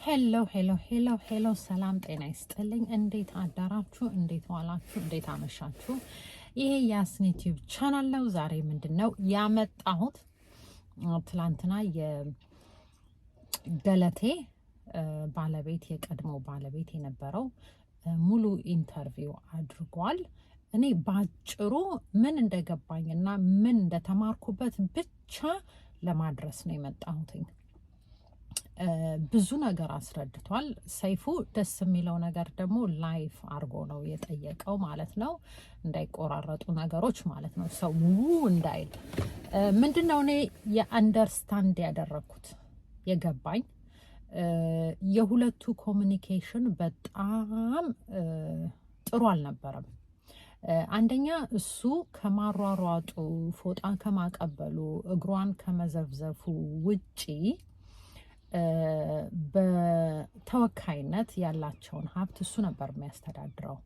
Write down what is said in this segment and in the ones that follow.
ሄሎ ሰላም ጤና ይስጥልኝ። እንዴት አዳራችሁ? እንዴት ዋላችሁ? እንዴት አመሻችሁ? ይሄ ያስኔ ዩቲዩብ ቻናል ነው። ዛሬ ምንድነው ያመጣሁት? ትላንትና የገለቴ ባለቤት የቀድሞ ባለቤት የነበረው ሙሉ ኢንተርቪው አድርጓል። እኔ ባጭሩ ምን እንደገባኝና ምን እንደተማርኩበት ብቻ ለማድረስ ነው የመጣሁትኝ። ብዙ ነገር አስረድቷል ሰይፉ። ደስ የሚለው ነገር ደግሞ ላይፍ አርጎ ነው የጠየቀው ማለት ነው፣ እንዳይቆራረጡ ነገሮች ማለት ነው፣ ሰው እንዳይል። ምንድነው እኔ የአንደርስታንድ ያደረኩት የገባኝ የሁለቱ ኮሚኒኬሽን በጣም ጥሩ አልነበረም። አንደኛ እሱ ከማሯሯጡ ፎጣ ከማቀበሉ እግሯን ከመዘፍዘፉ ውጪ በተወካይነት ያላቸውን ሀብት እሱ ነበር የሚያስተዳድረው።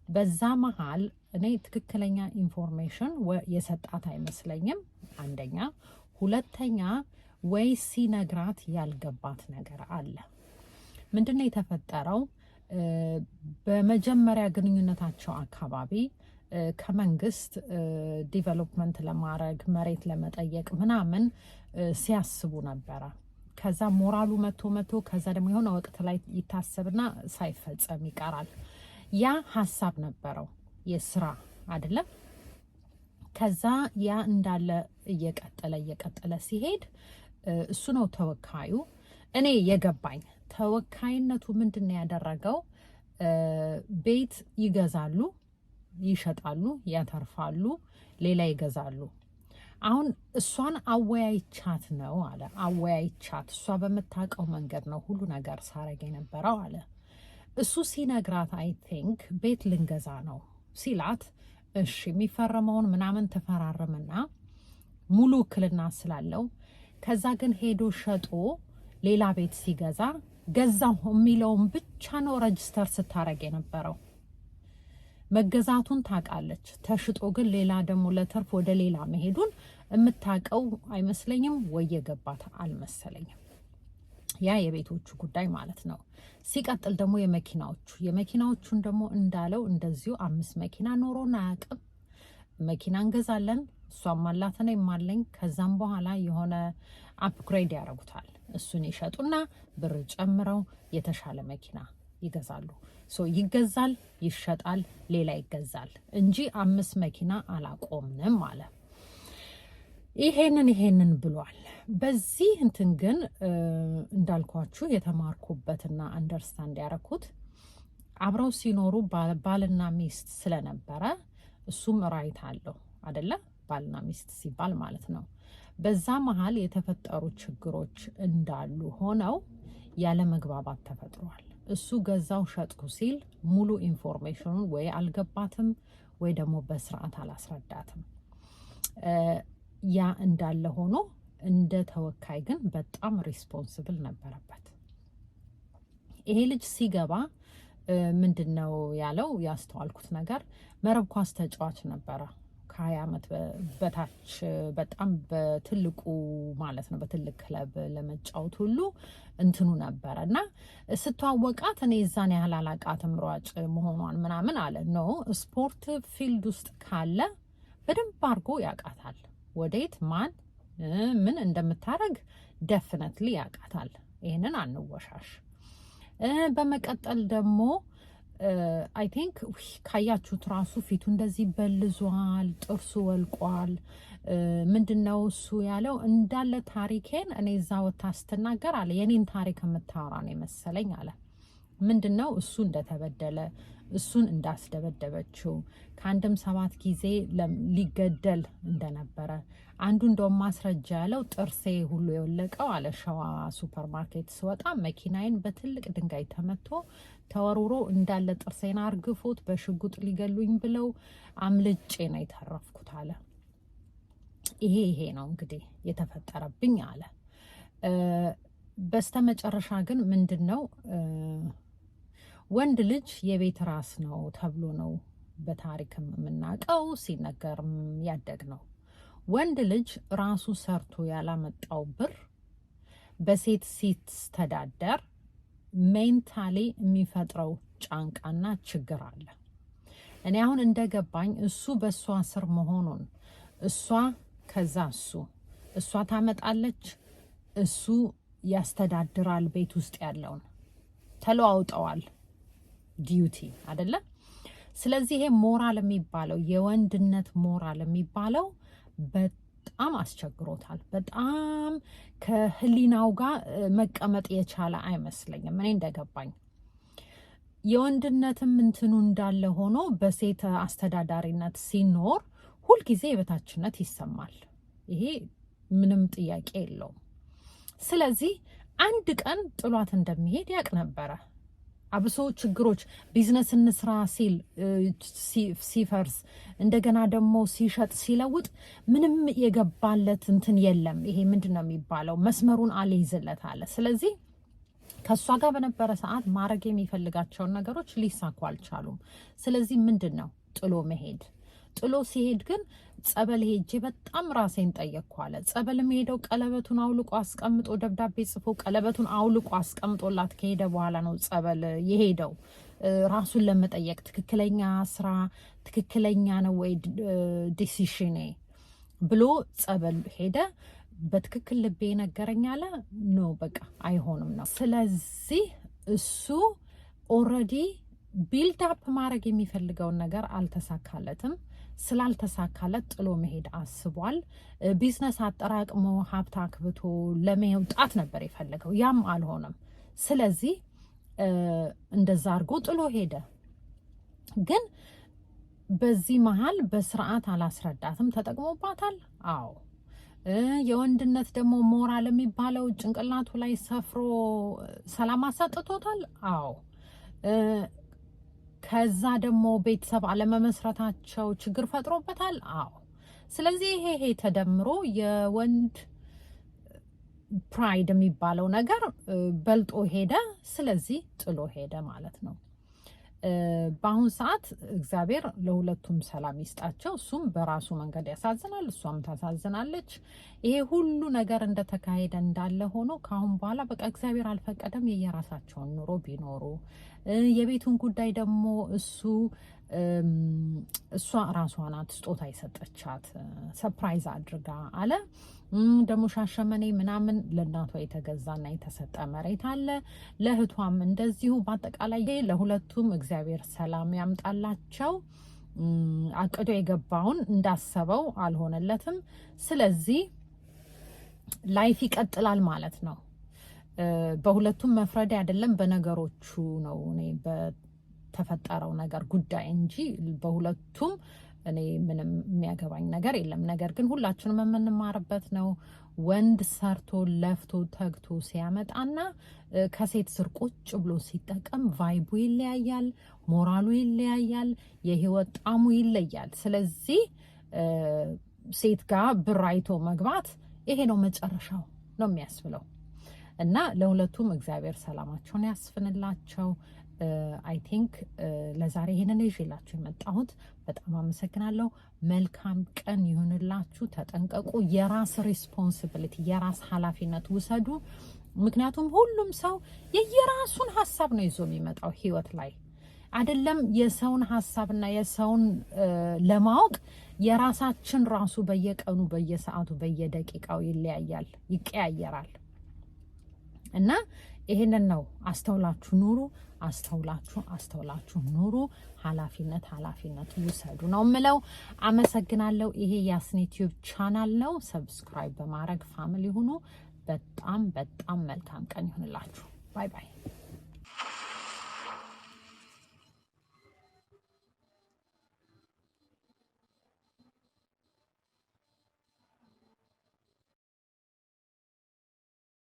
በዛ መሃል እኔ ትክክለኛ ኢንፎርሜሽን የሰጣት አይመስለኝም። አንደኛ። ሁለተኛ ወይ ሲነግራት ያልገባት ነገር አለ። ምንድነው የተፈጠረው? በመጀመሪያ ግንኙነታቸው አካባቢ ከመንግስት ዲቨሎፕመንት ለማድረግ መሬት ለመጠየቅ ምናምን ሲያስቡ ነበረ። ከዛ ሞራሉ መቶ ከዛ ደግሞ የሆነ ወቅት ላይ ይታሰብና ሳይፈጸም ይቀራል። ያ ሀሳብ ነበረው የስራ አይደለም። ከዛ ያ እንዳለ እየቀጠለ ሲሄድ እሱ ነው ተወካዩ። እኔ የገባኝ ተወካይነቱ ምንድነው ያደረገው? ቤት ይገዛሉ፣ ይሸጣሉ፣ ያተርፋሉ፣ ሌላ ይገዛሉ። አሁን እሷን አወያይቻት ነው አለ። አወያይቻት እሷ በምታውቀው መንገድ ነው ሁሉ ነገር ሳረግ የነበረው አለ። እሱ ሲነግራት አይ ቲንክ ቤት ልንገዛ ነው ሲላት እሺ የሚፈረመውን ምናምን ተፈራረምና ሙሉ ውክልና ስላለው ከዛ ግን ሄዶ ሸጦ ሌላ ቤት ሲገዛ ገዛው የሚለውን ብቻ ነው ረጅስተር ስታረግ የነበረው። መገዛቱን ታውቃለች። ተሽጦ ግን ሌላ ደግሞ ለተርፍ ወደ ሌላ መሄዱን የምታውቀው አይመስለኝም፣ ወይ የገባት አልመሰለኝም። ያ የቤቶቹ ጉዳይ ማለት ነው። ሲቀጥል ደግሞ የመኪናዎቹን ደግሞ እንዳለው እንደዚሁ 5 መኪና ኖሮን አያውቅም። መኪና እንገዛለን፣ እሷም አላት እኔም አለኝ። ከዛም በኋላ የሆነ አፕግሬድ ያደርጉታል። እሱን ይሸጡና ብር ጨምረው የተሻለ መኪና ይገዛሉ። ይገዛል፣ ይሸጣል፣ ሌላ ይገዛል እንጂ 5 መኪና አላቆምንም አለ። ይሄንን ብሏል። በዚህ እንትን ግን እንዳልኳችሁ የተማርኩበትና አንደርስታንድ ያረኩት አብረው ሲኖሩ ባልና ሚስት ስለነበረ እሱም ራይት አለው አይደለ? ባልና ሚስት ሲባል ማለት ነው። በዛ መሃል የተፈጠሩ ችግሮች እንዳሉ ሆነው ያለ መግባባት ተፈጥሯል። እሱ ገዛው ሸጥኩ ሲል ሙሉ ኢንፎርሜሽኑን ወይ አልገባትም ወይ ደግሞ በስርዓት አላስረዳትም። ያ እንዳለ ሆኖ እንደ ተወካይ ግን በጣም ሪስፖንሲብል ነበረበት። ይሄ ልጅ ሲገባ ምንድነው ያለው? ያስተዋልኩት ነገር መረብ ኳስ ተጫዋች ነበረ። ከ20 ዓመት በታች በጣም በትልቁ ማለት ነው በትልቅ ክለብ ለመጫወት ሁሉ እንትኑ ነበረ እና ስተዋወቃት እኔ እዛን ያህል አላቃትም ሯጭ መሆኗን ምናምን አለ። ኖ ስፖርት ፊልድ ውስጥ ካለ በደንብ አድርጎ ያውቃታል። ወዴት ማን ምን እንደምታረግ ደፍነትሊ ያውቃታል። ይሄንን አንወሻሽ። በመቀጠል ደግሞ አይ ቲንክ ካያችሁት ራሱ ፊቱ እንደዚህ በልዟል፣ ጥርሱ ወልቋል። ምንድነው እሱ ያለው? እንዳለ ታሪኬን እኔ እዛ ወታ ስትናገር አለ የኔን ታሪክ የምታወራ ነው የመሰለኝ አለ። ምንድነው እሱ እንደተበደለ እሱን እንዳስደበደበችው ከአንድም 7 ጊዜ ሊገደል እንደነበረ አንዱ እንደውም ማስረጃ ያለው ጥርሴ ሁሉ የወለቀው አለ። ሸዋ ሱፐርማርኬት ስወጣ መኪናዬን በትልቅ ድንጋይ ተመቶ ተወርውሮ እንዳለ ጥርሴን አርግፎት በሽጉጥ ሊገሉኝ ብለው አምልጬ ነው የተረፍኩት አለ። ይሄ ነው እንግዲህ የተፈጠረብኝ አለ። በስተመጨረሻ ግን ምንድነው ወንድ ልጅ የቤት ራስ ነው ተብሎ ነው በታሪክም የምናውቀው ሲነገርም ያደግ ነው። ወንድ ልጅ ራሱ ሰርቶ ያላመጣው ብር በሴት ሲተዳደር ሜንታሊ የሚፈጥረው ጫንቃና ችግር አለ። እኔ አሁን እንደገባኝ እሱ በእሷ ስር መሆኑን እሷ ከዛ እሷ ታመጣለች፣ እሱ ያስተዳድራል ቤት ውስጥ ያለውን ተለዋውጠዋል ዲዩቲ አይደለ? ስለዚህ ይሄ ሞራል የሚባለው የወንድነት ሞራል የሚባለው በጣም አስቸግሮታል። በጣም ከህሊናው ጋር መቀመጥ የቻለ አይመስለኝም እኔ እንደገባኝ። የወንድነትም እንትኑ እንዳለ ሆኖ በሴት አስተዳዳሪነት ሲኖር ሁልጊዜ የበታችነት ይሰማል። ይሄ ምንም ጥያቄ የለውም። ስለዚህ አንድ ቀን ጥሏት እንደሚሄድ ያቅ ነበረ። አብሶ ችግሮች ቢዝነስ እንስራ ሲል ሲፈርስ፣ እንደገና ደግሞ ሲሸጥ ሲለውጥ ምንም የገባለት እንትን የለም። ይሄ ምንድን ነው የሚባለው? መስመሩን አልይዝለት አለ። ስለዚህ ከእሷ ጋር በነበረ ሰዓት ማድረግ የሚፈልጋቸውን ነገሮች ሊሳኩ አልቻሉም። ስለዚህ ምንድን ነው ጥሎ መሄድ። ጥሎ ሲሄድ ግን ጸበል ሄጄ በጣም ራሴን ጠየቅኩ አለ። ጸበል የሚሄደው ቀለበቱን አውልቆ አስቀምጦ ደብዳቤ ጽፎ ቀለበቱን አውልቆ አስቀምጦላት ከሄደ በኋላ ነው ጸበል የሄደው ራሱን ለመጠየቅ ትክክለኛ ስራ ትክክለኛ ነው ወይ ዲሲሽኔ ብሎ ጸበል ሄደ። በትክክል ልቤ ነገረኝ አለ። ኖ በቃ አይሆንም ነው። ስለዚህ እሱ ኦልሬዲ ቢልድ አፕ ማድረግ የሚፈልገውን ነገር አልተሳካለትም። ስላልተሳካለት ጥሎ መሄድ አስቧል። ቢዝነስ አጠራቅሞ ሀብት አክብቶ ለመውጣት ነበር የፈለገው፣ ያም አልሆነም። ስለዚህ እንደዛ አድርጎ ጥሎ ሄደ። ግን በዚህ መሀል በስርዓት አላስረዳትም። ተጠቅሞባታል። አዎ የወንድነት ደግሞ ሞራል የሚባለው ጭንቅላቱ ላይ ሰፍሮ ሰላም አሳጥቶታል። አዎ ከዛ ደግሞ ቤተሰብ አለመመስረታቸው ችግር ፈጥሮበታል። አዎ ስለዚህ ይሄ ተደምሮ የወንድ ፕራይድ የሚባለው ነገር በልጦ ሄደ። ስለዚህ ጥሎ ሄደ ማለት ነው። በአሁን ሰዓት እግዚአብሔር ለሁለቱም ሰላም ይስጣቸው። እሱም በራሱ መንገድ ያሳዝናል፣ እሷም ታሳዝናለች። ይሄ ሁሉ ነገር እንደተካሄደ እንዳለ ሆኖ ከአሁን በኋላ በቃ እግዚአብሔር አልፈቀደም የየራሳቸውን ኑሮ ቢኖሩ፣ የቤቱን ጉዳይ ደግሞ እሷ ራሷ ናት ስጦታ የሰጠቻት ሰርፕራይዝ አድርጋ አለ። ደግሞ ሻሸመኔ ምናምን ለእናቷ የተገዛና የተሰጠ መሬት አለ፣ ለእህቷም እንደዚሁ። በአጠቃላይ ለሁለቱም እግዚአብሔር ሰላም ያምጣላቸው። አቅዶ የገባውን እንዳሰበው አልሆነለትም። ስለዚህ ላይፍ ይቀጥላል ማለት ነው። በሁለቱም መፍረድ አይደለም በነገሮቹ ነው እኔ በተፈጠረው ነገር ጉዳይ እንጂ በሁለቱም እኔ ምንም የሚያገባኝ ነገር የለም። ነገር ግን ሁላችንም የምንማርበት ነው። ወንድ ሰርቶ ለፍቶ ተግቶ ሲያመጣና ከሴት ስር ቁጭ ብሎ ሲጠቀም ቫይቡ ይለያያል፣ ሞራሉ ይለያያል፣ የህይወት ጣሙ ይለያል። ስለዚህ ሴት ጋር ብር አይቶ መግባት ይሄ ነው መጨረሻው ነው የሚያስብለው። እና ለሁለቱም እግዚአብሔር ሰላማቸውን ያስፍንላቸው። አይ ቲንክ ለዛሬ ይሄንን ይዤላችሁ የመጣሁት። በጣም አመሰግናለሁ። መልካም ቀን ይሁንላችሁ። ተጠንቀቁ። የራስ ሪስፖንሲቢሊቲ የራስ ኃላፊነት ውሰዱ። ምክንያቱም ሁሉም ሰው የየራሱን ሀሳብ ነው ይዞ የሚመጣው ህይወት ላይ አይደለም። የሰውን ሀሳብና የሰውን ለማወቅ የራሳችን ራሱ በየቀኑ በየሰዓቱ በየደቂቃው ይለያያል፣ ይቀያየራል። እና ይሄንን ነው አስተውላችሁ ኑሩ። አስተውላችሁ ኑሩ። ኃላፊነት ውሰዱ ነው የምለው። አመሰግናለሁ። ይሄ ያስኔ ዩቲዩብ ቻናል ነው። ሰብስክራይብ በማድረግ ፋሚሊ ሁኑ። በጣም መልካም ቀን ይሁንላችሁ። ባይ ባይ።